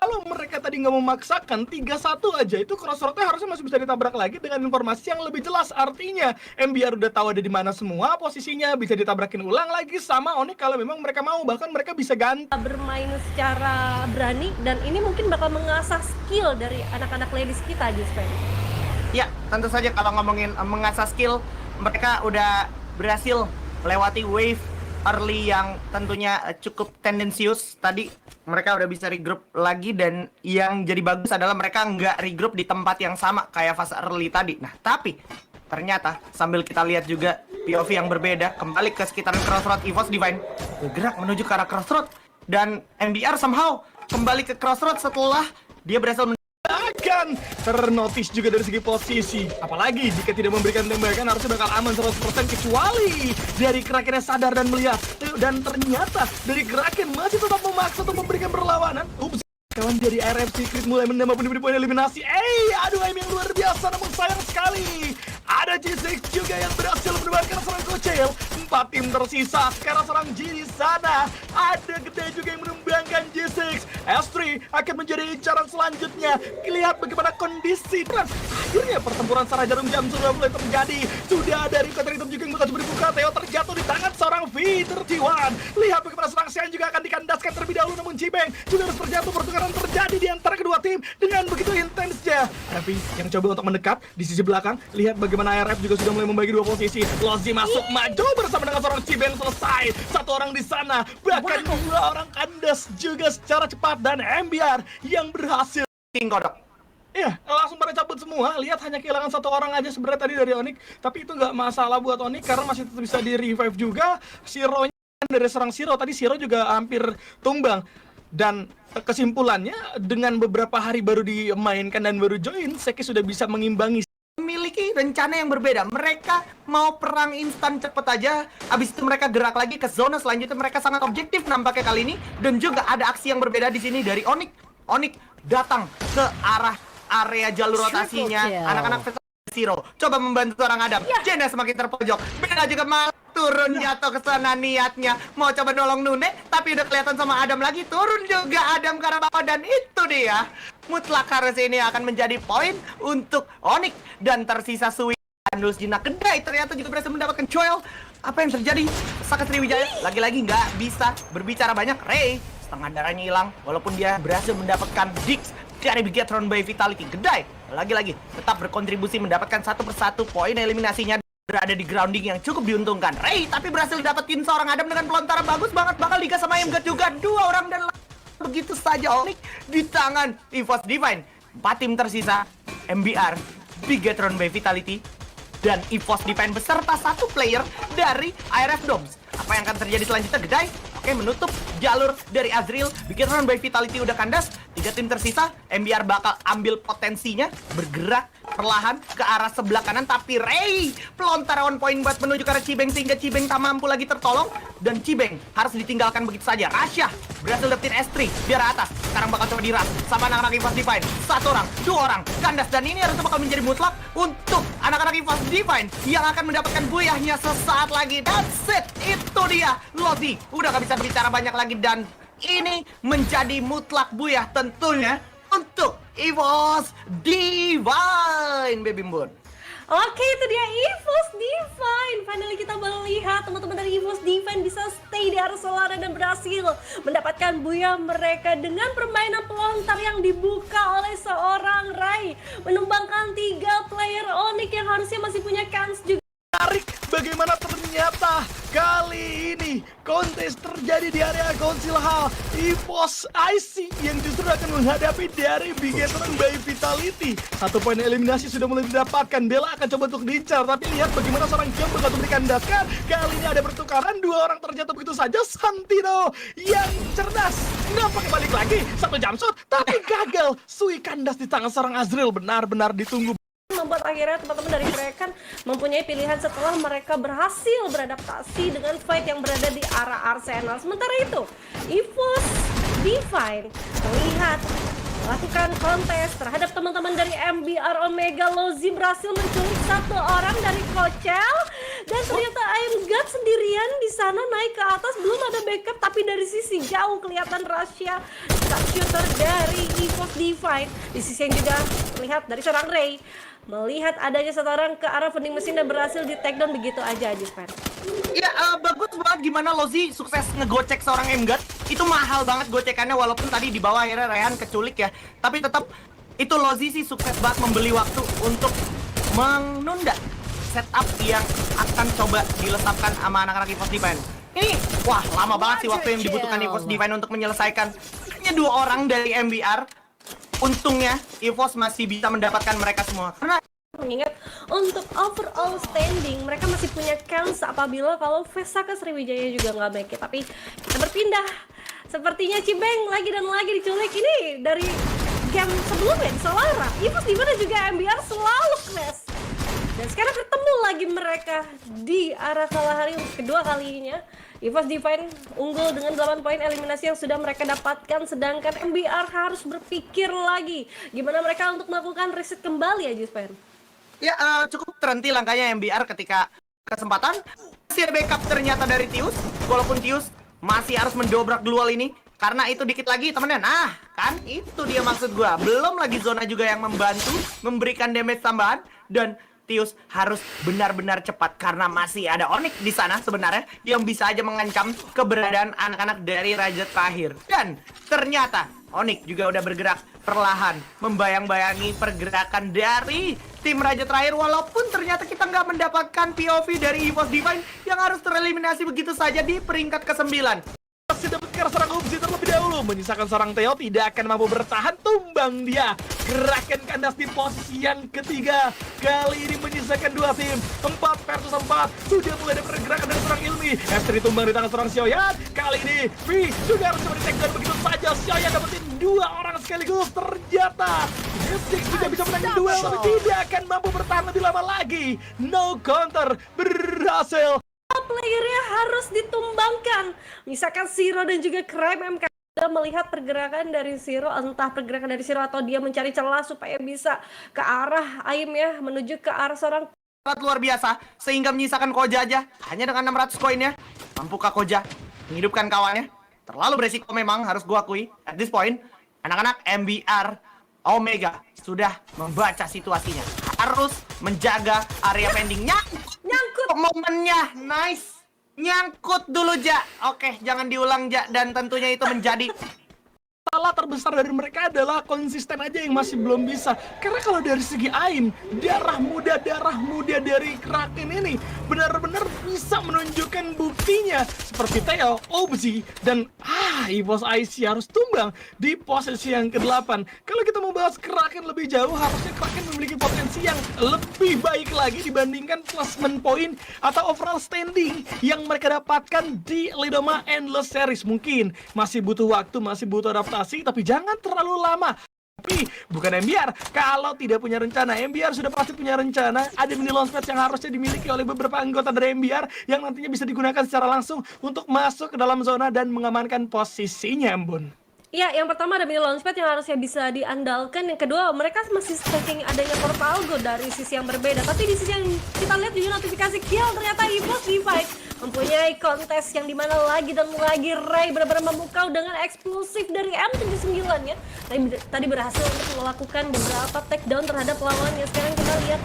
Kalau mereka tadi nggak memaksakan 3-1 aja, itu Crossroad-nya harusnya masih bisa ditabrak lagi dengan informasi yang lebih jelas. Artinya MBR udah tahu ada di mana semua posisinya, bisa ditabrakin ulang lagi sama Onyx kalau memang mereka mau. Bahkan mereka bisa ganti bermain secara berani, dan ini mungkin bakal mengasah skill dari anak-anak ladies kita di Spain. Ya, tentu saja kalau ngomongin mengasah skill, mereka udah berhasil melewati wave early yang tentunya cukup tendensius. Tadi mereka udah bisa regroup lagi, dan yang jadi bagus adalah mereka nggak regroup di tempat yang sama kayak fase early tadi. Nah, tapi ternyata sambil kita lihat juga POV yang berbeda, kembali ke sekitaran Crossroad, EVOS Divine bergerak menuju ke arah Crossroad, dan MBR somehow kembali ke Crossroad setelah dia berhasil akan ternotis juga dari segi posisi. Apalagi jika tidak memberikan tembakan, harusnya bakal aman 100%, kecuali dari Kraken sadar dan melihat. Dan ternyata dari Kraken masih tetap memaksa untuk memberikan perlawanan. Ups, kawan dari RF Secret mulai menambah pundi-pundi poin eliminasi. Aduh, aim yang luar biasa, namun sayang sekali ada G6 juga yang berhasil mendebarkan serangan kocel. 4 tim tersisa karena seorang G di sana. Ada Gede juga yang menumbangkan G6. S3 akan menjadi incaran selanjutnya. Lihat bagaimana kondisi. Akhirnya pertempuran secara jarum jam sudah mulai terjadi. Sudah ada Rico Triton juga yang bekas berbuka. Theo terjatuh di tangan seorang V31. Lihat bagaimana serang Sian juga akan dikandaskan terlebih dahulu, namun Cibeng juga harus terjatuh. Pertukaran terjadi di antara kedua tim dengan begitu intensnya. Ada V yang coba untuk mendekat di sisi belakang. Lihat bagaimana RF juga sudah mulai membagi dua posisi. Lozi masuk maju bersama dengan seorang Cibeng, selesai. Satu orang di sana, bahkan dua orang kandas juga secara cepat, dan MBR yang berhasil. King Kodok. Iya, langsung pada cabut semua. Lihat hanya kehilangan satu orang aja sebenarnya tadi dari Onyx. Tapi itu nggak masalah buat Onyx karena masih tetap bisa di revive juga. Zero-nya dari serang Zero, tadi Zero juga hampir tumbang. Dan kesimpulannya, dengan beberapa hari baru dimainkan dan baru join, Seki sudah bisa mengimbangi. Memiliki rencana yang berbeda. Mereka mau perang instan cepet aja. Abis itu mereka gerak lagi ke zona selanjutnya. Mereka sangat objektif nampaknya kali ini. Dan juga ada aksi yang berbeda di sini dari Onyx. Onyx datang ke arah area jalur rotasinya anak-anak Zero. Coba membantu orang Adam. Jena semakin terpojok. Bella juga malah turun jatuh ke sana niatnya. Mau coba nolong Nune, tapi udah kelihatan sama Adam lagi. Turun juga Adam karena bawah, dan itu dia. Mutlak harus ini akan menjadi poin untuk Onyx, dan tersisa Sui. Andus Jina Kedai ternyata juga berhasil mendapatkan Joel. Apa yang terjadi? Saka Sriwijaya lagi-lagi nggak bisa berbicara banyak. Ray setengah darahnya hilang, walaupun dia berhasil mendapatkan Dix dari Bigetron by Vitality. Kedai lagi-lagi tetap berkontribusi mendapatkan satu persatu poin eliminasinya, berada di grounding yang cukup diuntungkan. Ray tapi berhasil dapetin seorang Adam dengan pelontaran bagus banget, bakal digas sama Imgat juga. Dua orang, dan begitu saja Onyx di tangan EVOS Divine. 4 tim tersisa, MBR, Bigetron by Vitality, dan EVOS Divine beserta satu player dari IRF Domes. Apa yang akan terjadi selanjutnya? Gedai oke, menutup jalur dari Azriel. Bigetron by Vitality udah kandas. 3 tim tersisa, MBR bakal ambil potensinya, bergerak perlahan ke arah sebelah kanan. Tapi Ray pelontar on point buat menuju ke arah Cibeng, sehingga Cibeng tak mampu lagi tertolong, dan Cibeng harus ditinggalkan begitu saja. Rasya berhasil dapetin S3 di arah atas. Sekarang bakal coba diras sama anak-anak EVOS Divine. 1 orang, 2 orang kandas, dan ini harusnya bakal menjadi mutlak untuk anak-anak EVOS Divine yang akan mendapatkan buyahnya sesaat lagi. That's it, itu dia. Lozi udah gak bisa bicara banyak lagi, dan ini menjadi mutlak buyah tentunya untuk EVOS Divine, Baby Moon. Oke, itu dia EVOS Divine. Finally kita melihat teman-teman dari EVOS Divine bisa stay di area Solana dan berhasil mendapatkan buyah mereka dengan permainan pelontar yang dibuka oleh seorang Ray, menumbangkan 3 player Onyx yang harusnya masih punya kans juga. Menarik bagaimana ternyata kali ini kontes terjadi di area Council Hall. EVOS IC yang justru akan menghadapi dari Bigetron by Vitality. 1 poin eliminasi sudah mulai didapatkan. Bella akan coba untuk diincar, tapi lihat bagaimana seorang Jom begitu dikandaskan. Kali ini ada pertukaran, 2 orang terjatuh begitu saja. Santino yang cerdas nampaknya balik lagi, 1 jump shot tapi gagal. Sui kandas di tangan seorang Azriel, benar-benar ditunggu. Membuat akhirnya teman-teman dari Kraken mempunyai pilihan setelah mereka berhasil beradaptasi dengan fight yang berada di arah Arsenal. Sementara itu, EVOS Divine melihat melakukan kontes terhadap teman-teman dari MBR Omega. Lozi berhasil menculik 1 orang dari Kocel, dan ternyata Imgat sendirian di sana naik ke atas, belum ada backup, tapi dari sisi jauh kelihatan Rasya shooter dari Divine. Di sisi yang juga melihat dari seorang Ray, melihat adanya satu orang ke arah vending mesin dan berhasil di take down begitu aja Jispen. Ya, bagus banget gimana Lozi sukses ngegocek seorang Emgat. Itu mahal banget gocekannya, walaupun tadi di bawah akhirnya Rehan keculik ya. Tapi tetap itu Lozi sih sukses banget membeli waktu untuk menunda setup yang akan coba dilesapkan sama anak-anak EVOS Divine. Ini, wah lama banget sih waktu yang dibutuhkan EVOS Divine untuk menyelesaikan. Hanya 2 orang dari MBR. Untungnya EVOS masih bisa mendapatkan mereka semua. Karena mengingat untuk overall standing mereka masih punya chance apabila kalau Vesa ke Sriwijaya juga nggak baik ya. Tapi kita berpindah, sepertinya Cibeng lagi dan lagi diculik. Ini dari game sebelumnya di Solara, EVOS Divine juga MBR selalu crash. Dan sekarang ketemu lagi mereka di arah Kalahari untuk kedua kalinya. EVOS Divine unggul dengan 8 poin eliminasi yang sudah mereka dapatkan, sedangkan MBR harus berpikir lagi gimana mereka untuk melakukan reset kembali ya Jispen. ya cukup terhenti langkahnya MBR ketika kesempatan. Masih ada backup ternyata dari Tius, walaupun Tius masih harus mendobrak duel ini. Karena itu dikit lagi temennya. Nah, kan itu dia maksud gua. Belum lagi zona juga yang membantu memberikan damage tambahan, dan Tius harus benar-benar cepat karena masih ada Onyx di sana sebenarnya yang bisa aja mengancam keberadaan anak-anak dari Raja Terakhir. Dan ternyata Onyx juga udah bergerak perlahan membayang-bayangi pergerakan dari tim Raja Terakhir, walaupun ternyata kita nggak mendapatkan POV dari EVOS Divine yang harus tereliminasi begitu saja di peringkat ke-9. Masih dapatkan seorang opsi terlebih dahulu, menyisakan seorang Theo tidak akan mampu bertahan, tumbang dia. Gerakan kandas di posisi yang ketiga, kali ini menyisakan 2 tim, 4 versus 4. Sudah mulai ada pergerakan dari seorang Ilmi. Estri tumbang di tangan seorang Xiaoyan. Kali ini V juga harus coba di-take down begitu saja. Xiaoyan dapetin 2 orang sekaligus. Ternyata Mystic juga bisa menang duel, tapi tidak akan mampu bertahan lebih lama lagi. No counter berhasil. Playernya harus ditumbangkan. Misalkan Zero dan juga Crime MK sudah melihat pergerakan dari Zero, entah pergerakan dari Zero atau dia mencari celah supaya bisa ke arah Aim ya, menuju ke arah seorang Sangat luar biasa, sehingga menyisakan Koja aja hanya dengan 600 koinnya. Mampukah Koja menghidupkan kawannya? Terlalu beresiko memang, harus gua akui. At this point, anak-anak MBR Omega sudah membaca situasinya. Harus menjaga area pendingnya. nyangkut. Momennya, nice. Nyangkut dulu, Ja. Oke, jangan diulang, Ja. Dan tentunya itu menjadi Salah terbesar dari mereka adalah konsisten aja yang masih belum bisa. Karena kalau dari segi Aim, darah muda dari Kraken ini benar-benar bisa menunjukkan buktinya. Seperti Theo, Obzi, dan EVOS IC harus tumbang di posisi yang ke-8. Kalau kita mau bahas Kraken lebih jauh, harusnya Kraken memiliki potensi yang lebih baik lagi dibandingkan placement point atau overall standing yang mereka dapatkan di Lidoma Endless Series. Mungkin masih butuh waktu, masih butuh adaptasi, tapi jangan terlalu lama. Tapi bukan MBR, kalau tidak punya rencana. MBR sudah pasti punya rencana. Ada mini launchpad yang harusnya dimiliki oleh beberapa anggota dari MBR yang nantinya bisa digunakan secara langsung untuk masuk ke dalam zona dan mengamankan posisinya, Bun. Ya, yang pertama ada mini launchpad yang harusnya bisa diandalkan. Yang kedua, mereka masih stacking adanya portal go dari sisi yang berbeda. Tapi di sisi yang kita lihat juga notifikasi kill, ternyata EVOS Divine mempunyai kontes yang dimana lagi dan lagi Ray benar-benar memukau dengan eksplosif dari M79 ya. Tadi berhasil untuk melakukan beberapa takedown terhadap lawannya. Sekarang kita lihat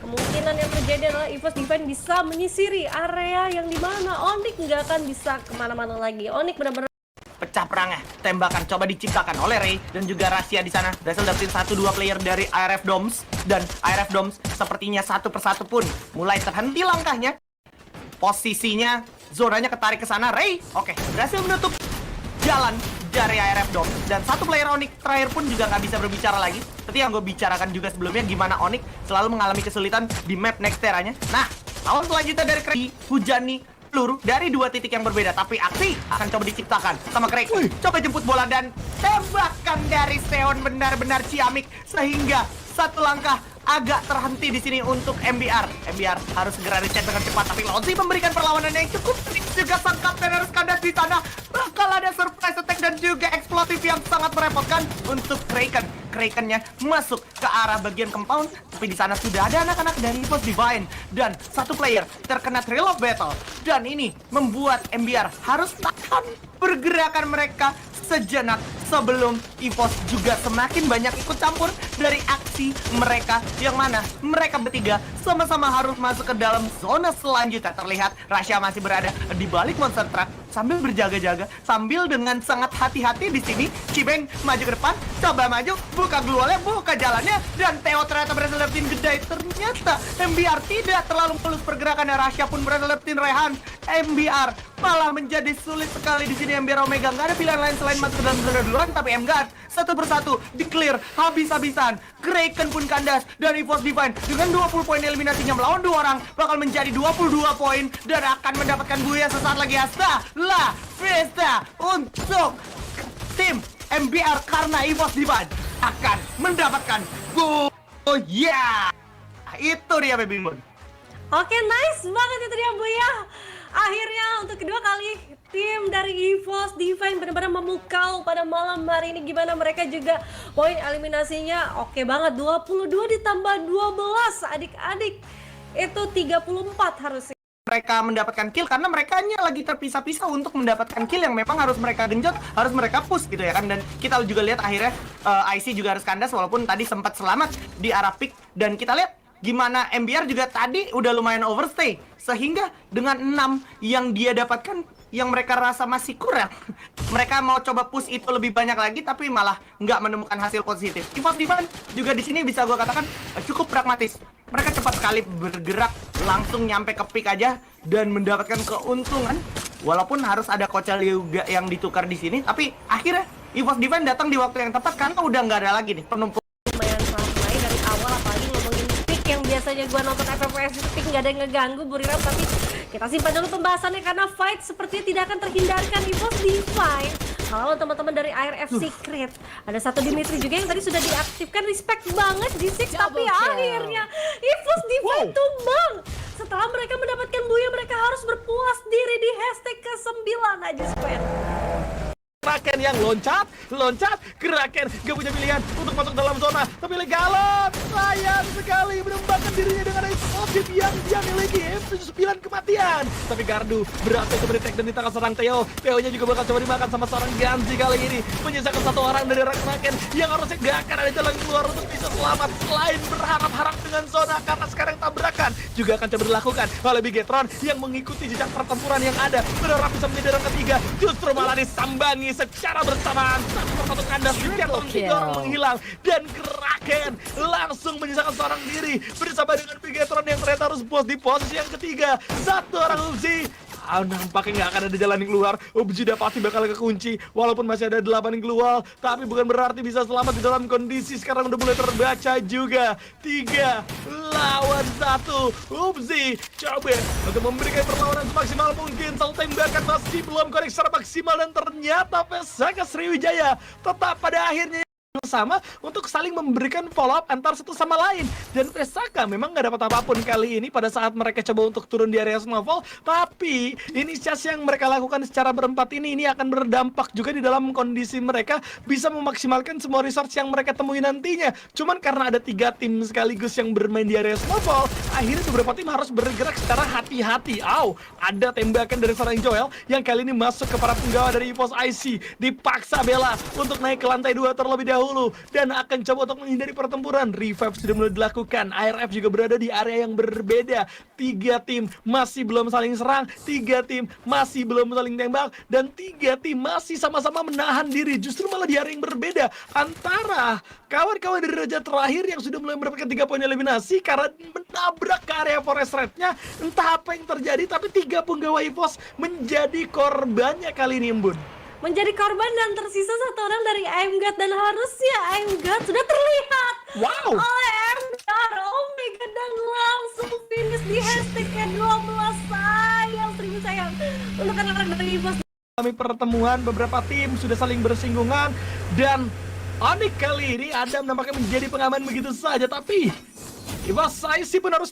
kemungkinan yang terjadi adalah EVOS Divine bisa menyisiri area yang dimana Onyx nggak akan bisa kemana-mana lagi. Onyx benar-benar pecah perangnya, tembakan coba diciptakan oleh Ray dan juga Rahasia di sana. Berhasil dapetin 1-2 player dari IRF Domes, dan IRF Domes sepertinya satu persatu pun mulai terhenti langkahnya. Posisinya, zonanya ketarik ke sana. Ray, oke, berhasil menutup jalan dari IRF Domes, dan satu player Onyx terakhir pun juga nggak bisa berbicara lagi. Seperti yang gue bicarakan juga sebelumnya, gimana Onyx selalu mengalami kesulitan di map Nexteranya. Nah, lawan selanjutnya dari Kraken hujani peluru dari 2 titik yang berbeda, tapi aksi akan coba diciptakan sama Kraken. Coba jemput bola dan tembakan dari Seon benar-benar ciamik sehingga satu langkah agak terhenti di sini untuk MBR. MBR harus segera reset dengan cepat, tapi Lozi memberikan perlawanan yang cukup serius juga. Sang kapten harus kandas di sana. Bakal ada surprise attack dan juga eksplosif yang sangat merepotkan untuk Kraken. Krakennya masuk ke arah bagian compound, tapi di sana sudah ada anak-anak dari EVOS Divine dan satu player terkena Thrill of Battle, dan ini membuat MBR harus tahan pergerakan mereka sejenak sebelum EVOS juga semakin banyak ikut campur dari aksi mereka, yang mana mereka bertiga sama-sama harus masuk ke dalam zona selanjutnya. Terlihat Rasha masih berada di balik monster truck sambil berjaga-jaga, sambil dengan sangat hati-hati di sini. Cibeng maju ke depan, coba maju, buka glualnya, buka jalannya, dan Theo ternyata berhasil dapetin Gedai. Ternyata MBR tidak terlalu mulus pergerakannya. Rasha pun berhasil dapetin Rehan. MBR malah menjadi sulit sekali di sini. MBR Omega nggak ada pilihan lain selain masuk ke dalam zona duluan, tapi MGuard satu persatu di clear habis-habisan. Kraken pun kandas dan EVOS Divine dengan 20 poin eliminasinya melawan 2 orang bakal menjadi 22 poin dan akan mendapatkan buaya sesaat lagi. Hasta la Vista untuk tim MBR karena EVOS Divine akan mendapatkan go. Oh yeah, itu dia Baby Moon. Oke, nice banget itu dia Buya. Akhirnya untuk kedua kali tim dari EVOS Divine benar-benar memukau pada malam hari ini. Gimana mereka juga poin eliminasinya oke banget, 22 ditambah 12 adik-adik itu 34 harusnya. Mereka mendapatkan kill karena mereka lagi terpisah-pisah untuk mendapatkan kill yang memang harus mereka genjot, harus mereka push gitu ya kan. Dan kita juga lihat akhirnya IC juga harus kandas walaupun tadi sempat selamat di arah pick. Dan kita lihat gimana MBR juga tadi udah lumayan overstay, sehingga dengan 6 yang dia dapatkan yang mereka rasa masih kurang, mereka mau coba push itu lebih banyak lagi tapi malah nggak menemukan hasil positif. EVOS Divine juga di sini bisa gue katakan cukup pragmatis. Mereka cepat sekali bergerak, langsung nyampe ke pick aja dan mendapatkan keuntungan. Walaupun harus ada Kocal juga yang ditukar di sini, tapi akhirnya EVOS Divine datang di waktu yang tepat karena udah nggak ada lagi nih penumpang. Lumayan ramai dari awal, apalagi ngomongin pick yang biasanya gua nonton FFPS itu pick nggak ada yang ngeganggu Buriram, tapi kita simpan dulu pembahasannya karena fight sepertinya tidak akan terhindarkan EVOS Divine. Halo teman-teman dari ARF Secret. Ada satu Dimitri juga yang tadi sudah diaktifkan, respect banget G6, tapi akhirnya EVOS Divine tumbang. Setelah mereka mendapatkan buaya, mereka harus berpuas diri di hashtag ke-9 aja square. Kraken yang loncat, Kraken gak punya pilihan untuk masuk dalam zona, tapi Legalon sayang sekali menembakkan dirinya dengan eksplosif yang dia miliki, M79 kematian. Tapi Gardu berhasil memberi tag dan ditangkap serang Theo. Theo-nya juga bakal coba dimakan sama seorang Ganzi kali ini, menyisakan satu orang dari Kraken yang harusnya gak akan ada jalan keluar untuk bisa selamat selain berharap-harap dengan zona, karena sekarang tabrakan juga akan coba dilakukan oleh Bigetron yang mengikuti jejak pertempuran yang ada, berharap bisa menjadi orang ketiga, justru malah disambangi secara bersamaan. Satu persatu kandas, Bigetron 3 orang menghilang dan Kraken langsung menyisakan seorang diri bersama dengan Bigetron yang ternyata harus puas di posisi yang ketiga. Satu orang Uzi. Nampaknya nggak akan ada jalan yang keluar. Uji udah pasti bakal kekunci. Walaupun masih ada 8 yang keluar, tapi bukan berarti bisa selamat di dalam kondisi sekarang udah mulai terbaca juga. 3 lawan 1. Uzi coba untuk memberikan perlawanan semaksimal mungkin. Satu tembakan masih belum connect secara maksimal dan ternyata Pesaka Sriwijaya tetap pada akhirnya sama untuk saling memberikan follow up antar satu sama lain. Dan Pesaka memang nggak dapat apapun kali ini pada saat mereka coba untuk turun di area snowfall. Tapi inisiasi yang mereka lakukan secara berempat ini akan berdampak juga di dalam kondisi mereka bisa memaksimalkan semua resource yang mereka temui nantinya. Cuman karena ada 3 tim sekaligus yang bermain di area snowfall, akhirnya beberapa tim harus bergerak secara hati-hati. Ada tembakan dari seorang Joel yang kali ini masuk ke para penggawa dari EVOS IC. Dipaksa Bella untuk naik ke lantai 2 terlebih dahulu dan akan coba untuk menghindari pertempuran. Revive sudah mulai dilakukan. ARF juga berada di area yang berbeda. 3 tim masih belum saling serang, 3 tim masih belum saling tembak, dan 3 tim masih sama-sama menahan diri. Justru malah di area yang berbeda antara kawan-kawan dari Raja terakhir yang sudah mulai mendapatkan 3 poin eliminasi karena menabrak ke area forest red-nya. Entah apa yang terjadi, tapi 3 penggawa EVOS menjadi korbannya kali ini, Embun. Menjadi korban dan tersisa 1 orang dari AimGuard, dan harusnya AimGuard sudah terlihat oleh MDR Omega dan langsung finish di hashtag ke-12. sayang untuk anak-anak dari EVOS. Kami pertemuan beberapa tim sudah saling bersinggungan dan Onyx kali ini Adam nampaknya menjadi pengaman begitu saja, tapi EVOS IC pun harus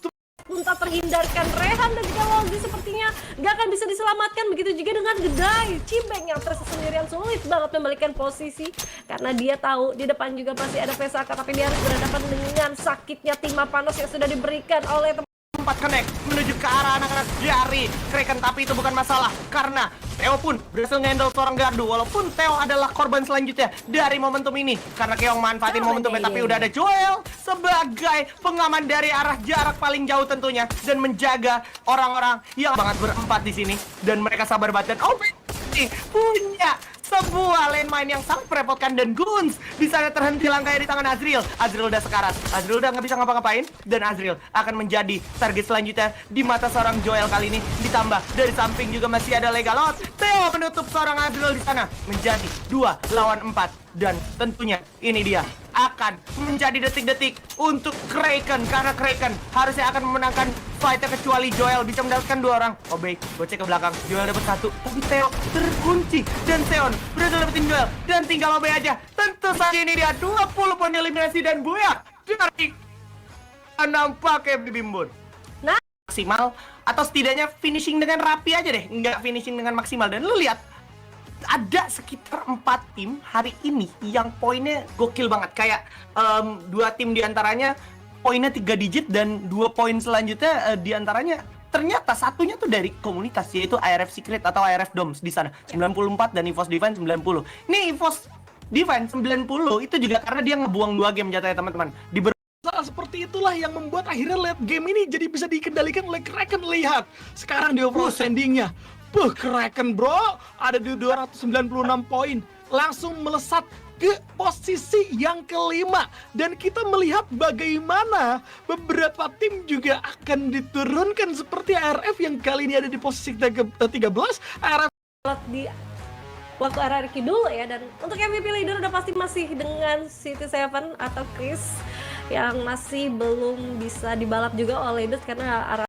tak terhindarkan. Rehan dan juga Logi sepertinya nggak akan bisa diselamatkan. Begitu juga dengan Gedai. Cibeng yang terasa sendirian sulit banget membalikan posisi karena dia tahu di depan juga pasti ada Pesaka, tapi dia harus berhadapan dengan sakitnya timah panas yang sudah diberikan oleh 4 connect menuju ke arah anak-anak dari Kraken, tapi itu bukan masalah karena Theo pun berhasil ngendel seorang gardu, walaupun Theo adalah korban selanjutnya dari momentum ini karena Keong manfaatin momentumnya, tapi udah ada Joel sebagai pengaman dari arah jarak paling jauh tentunya dan menjaga orang-orang yang banget berempat di sini, dan mereka sabar banget dan punya sebuah lane mine yang sangat merepotkan, dan Guns di sana terhenti langkahnya di tangan Azriel. Azriel udah sekarat, Azriel udah nggak bisa ngapa-ngapain, dan Azriel akan menjadi target selanjutnya di mata seorang Joel kali ini. Ditambah dari samping juga masih ada Legalot. Theo menutup seorang Azriel di sana menjadi 2 lawan 4, dan tentunya ini dia akan menjadi detik-detik untuk Kraken karena Kraken harusnya akan memenangkan fight-nya kecuali Joel bisa mendapatkan 2 orang. Oh baik, gue cek ke belakang, Joel dapat 1, tapi Theo terkunci dan Seon berhasil dapetin Joel dan tinggal OB aja. Tentu saja ini dia 20 poin eliminasi dan Buya dari nampaknya Bibimbun. Nah, Maksimal atau setidaknya finishing dengan rapi aja deh, nggak finishing dengan maksimal. Dan lu lihat ada sekitar 4 tim hari ini yang poinnya gokil banget. Kayak 2 tim diantaranya poinnya 3 digit, dan 2 poin selanjutnya diantaranya ternyata satunya tuh dari komunitas, yaitu IRF Secret atau IRF Doms di sana 94 dan EVOS Divine 90. Nih EVOS Divine 90 itu juga karena dia ngebuang 2 game jatuhnya teman-teman. Seperti itulah yang membuat akhirnya late game ini jadi bisa dikendalikan oleh Kraken. Lihat sekarang di overall standingnya, Kraken bro ada di 296 poin, langsung melesat ke posisi yang kelima. Dan kita melihat bagaimana beberapa tim juga akan diturunkan seperti ARF yang kali ini ada di posisi 13. ARF di waktu RRQ dulu ya, dan untuk MVP leader udah pasti masih dengan City7 atau Chris yang masih belum bisa dibalap juga oleh Dut karena